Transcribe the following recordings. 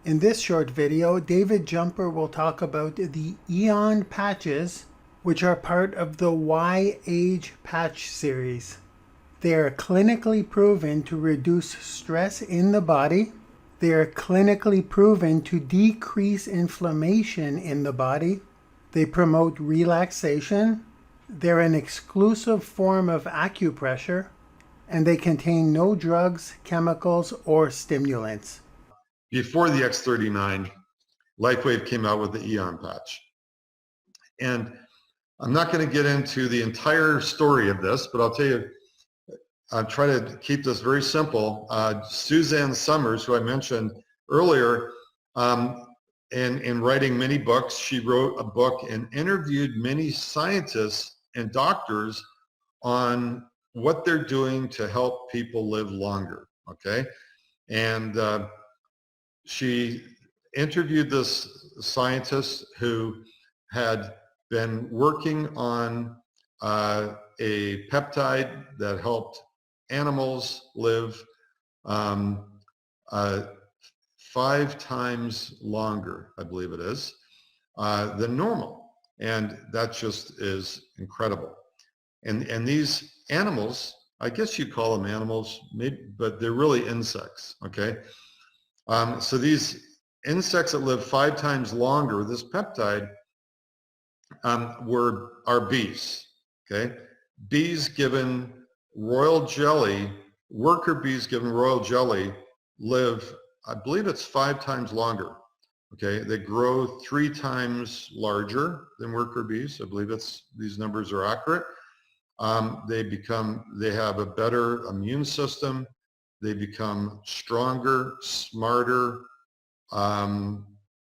In this short video, David Jumper will talk about the AEON patches, which are part of the Y Age patch series. They are clinically proven to reduce stress in the body. They are clinically proven to decrease inflammation in the body. They promote relaxation. They're an exclusive form of acupressure, and they contain no drugs, chemicals, or stimulants. Before the X39, LifeWave came out with the AEON patch. And I'm not going to get into the entire story of this, but I'll tell you, I'll try to keep this very simple. Suzanne Summers, who I mentioned earlier, in writing many books, she wrote a book and interviewed many scientists and doctors on what they're doing to help people live longer, okay? And she interviewed this scientist who had been working on a peptide that helped animals live 5 times longer, I believe it is, than normal. And that just is incredible. And these animals, I guess you call them animals, maybe, but they're really insects, okay? So these insects that live 5 times longer with this peptide are bees, okay? Bees given royal jelly, worker bees given royal jelly live, I believe it's 5 times longer, okay? They grow 3 times larger than worker bees. I believe these numbers are accurate. They have a better immune system. They become stronger, smarter.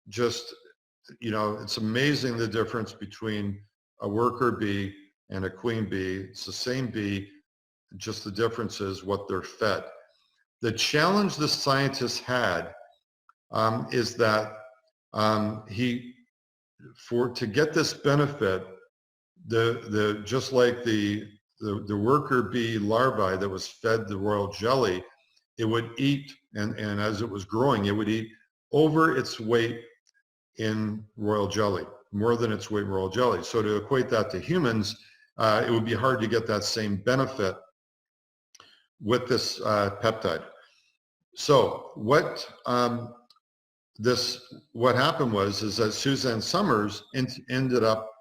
Just, you know, it's amazing the difference between a worker bee and a queen bee. It's the same bee, just the difference is what they're fed. The challenge the scientist had is that to get this benefit, just like the worker bee larvae that was fed the royal jelly, it would eat, and as it was growing, it would eat over its weight in royal jelly, more than its weight in royal jelly. So to equate that to humans, it would be hard to get that same benefit with this peptide. So what happened is that Suzanne Summers ended up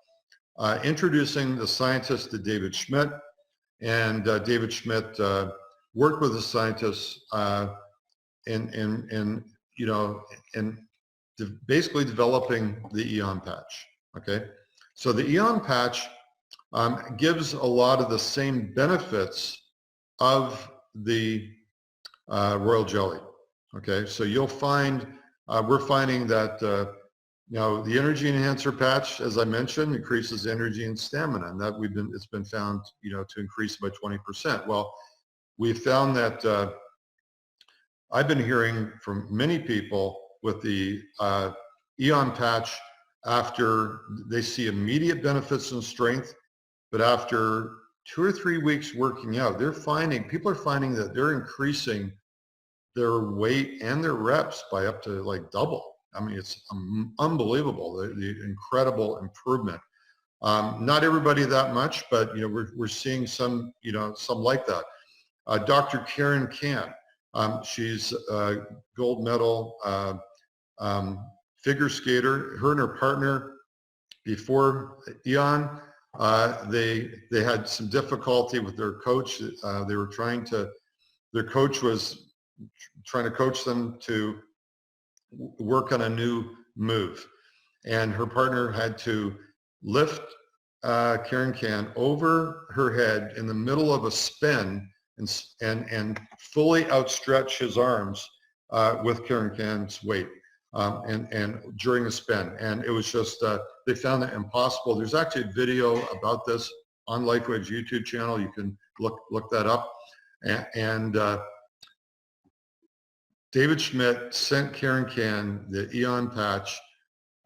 introducing the scientist to David Schmidt, and David Schmidt worked with the scientists basically developing the AEON patch. Okay, so the AEON patch gives a lot of the same benefits of the royal jelly. Okay, so you'll find we're finding that the energy enhancer patch, as I mentioned, increases energy and stamina, and that it's been found, to increase by 20%. Well, we found that I've been hearing from many people with the AEON patch, after they see immediate benefits in strength, but after 2 or 3 weeks working out, people are finding that they're increasing their weight and their reps by up to like double. I mean, it's unbelievable, the incredible improvement. Not everybody that much, but we're seeing some like that. Dr. Karen Can, she's a gold medal figure skater. Her and her partner, before AEON, they had some difficulty with their coach. Their coach was trying to coach them to work on a new move, and her partner had to lift Karen Can over her head in the middle of a spin and fully outstretch his arms with Karen Can's weight and during a spin, and it was just they found that impossible. There's actually a video about this on LifeWave's YouTube channel. You can look that up, and David Schmidt sent Karen Can the AEON patch,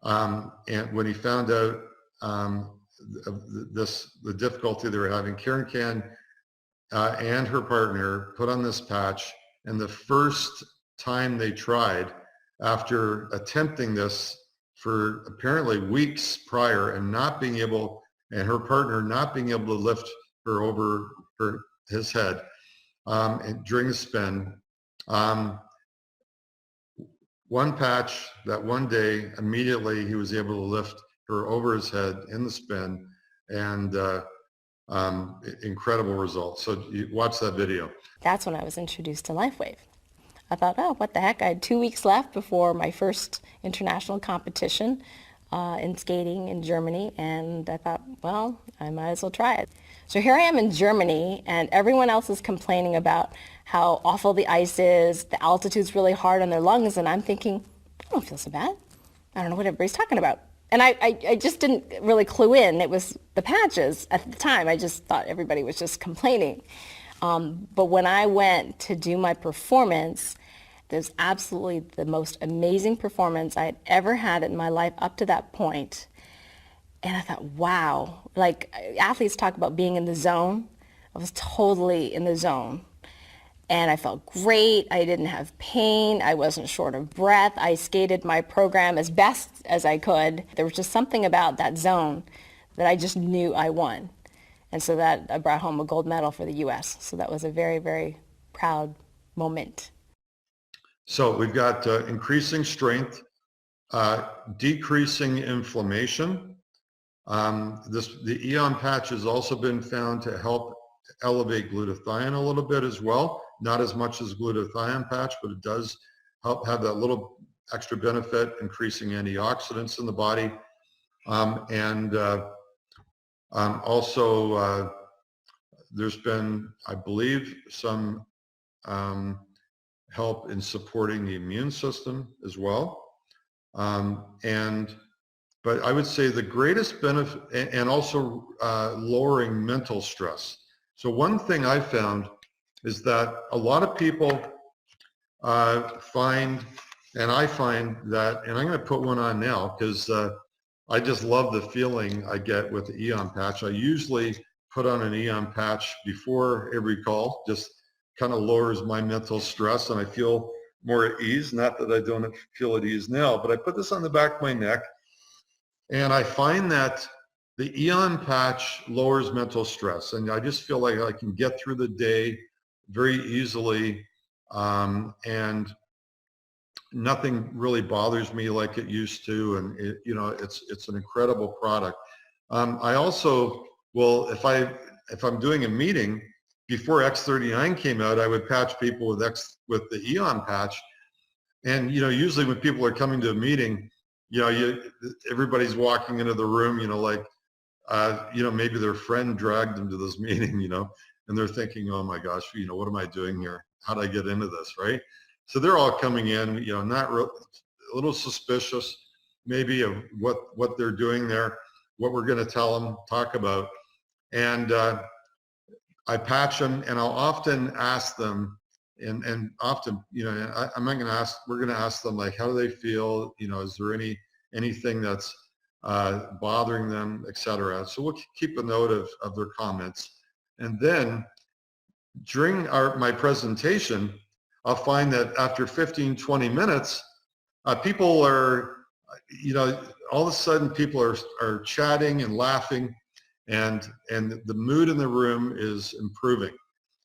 and when he found out the difficulty they were having, Karen Can and her partner put on this patch, and the first time they tried, after attempting this for apparently weeks prior and not being able, and her partner not being able to lift her over his head and during the spin. One patch that one day, immediately he was able to lift her over his head in the spin, and incredible results. So you watch that video. That's when I was introduced to LifeWave. I thought, oh, what the heck? I had 2 weeks left before my first international competition in skating in Germany, and I thought, well, I might as well try it. So here I am in Germany, and everyone else is complaining about how awful the ice is, the altitude's really hard on their lungs, and I'm thinking, I don't feel so bad. I don't know what everybody's talking about. And I just didn't really clue in. It was the patches at the time. I just thought everybody was just complaining. But when I went to do my performance, it was absolutely the most amazing performance I had ever had in my life up to that point. And I thought, wow, like athletes talk about being in the zone. I was totally in the zone. And I felt great. I didn't have pain. I wasn't short of breath. I skated my program as best as I could. There was just something about that zone that I just knew I won. And so that I brought home a gold medal for the U.S. So that was a very, very proud moment. So we've got increasing strength, decreasing inflammation. The AEON patch has also been found to help elevate glutathione a little bit as well. Not as much as glutathione patch, but it does help have that little extra benefit, increasing antioxidants in the body. Also, there's been, I believe, some help in supporting the immune system as well. But I would say the greatest benefit, and also lowering mental stress. So one thing I found is that a lot of people find, and I find that, and I'm going to put one on now because I just love the feeling I get with the AEON patch. I usually put on an AEON patch before every call, just kind of lowers my mental stress and I feel more at ease. Not that I don't feel at ease now, but I put this on the back of my neck and I find that the AEON patch lowers mental stress, and I just feel like I can get through the day very easily, and nothing really bothers me like it used to, and it's an incredible product. I also will, if I'm doing a meeting before X39 came out, I would patch people with the AEON patch, and usually when people are coming to a meeting, everybody's walking into the room, maybe their friend dragged them to this meeting, and they're thinking, oh my gosh, what am I doing here? How did I get into this, right? So they're all coming in, not a little suspicious, maybe of what they're doing there, what we're going to tell them, talk about, and I patch them, and I'll often ask them, and often, I'm not going to ask. We're going to ask them like, how do they feel? Is there anything that's bothering them, etc. So we'll keep a note of their comments, and then during my presentation, I'll find that after 15, 20 minutes, people are, all of a sudden people are chatting and laughing, and the mood in the room is improving.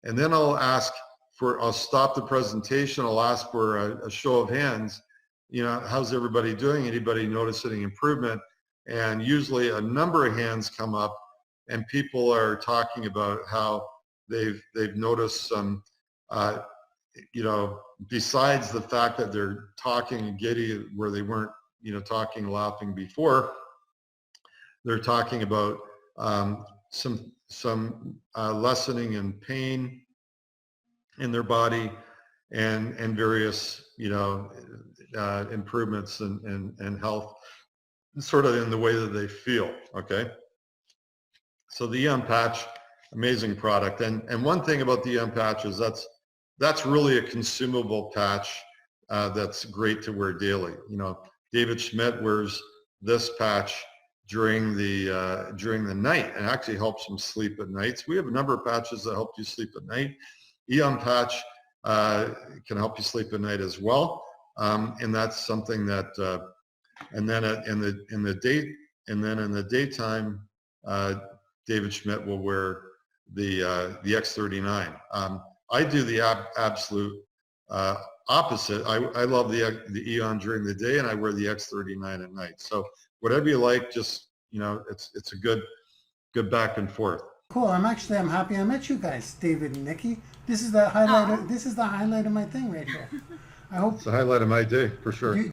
And then I'll stop the presentation. I'll ask for a show of hands. How's everybody doing? Anybody notice any improvement? And usually a number of hands come up, and people are talking about how they've noticed some, besides the fact that they're talking and giddy where they weren't, talking, laughing before, they're talking about some lessening in pain in their body, and various improvements in health, sort of in the way that they feel. Okay, so the AEON patch, amazing product, and one thing about the AEON patch is that's really a consumable patch that's great to wear daily. David Schmidt wears this patch during the night, and actually helps him sleep at nights. We have a number of patches that help you sleep at night. AEON patch can help you sleep at night as well. and that's something that. And then in the daytime, David Schmidt will wear the X39. I do the absolute opposite. I love the EON during the day, and I wear the X39 at night. So whatever you like, just it's a good back and forth. Cool. I'm happy I met you guys, David and Nikki. This is the highlight. This is the highlight of my thing right here. I hope. It's the highlight of my day for sure. Do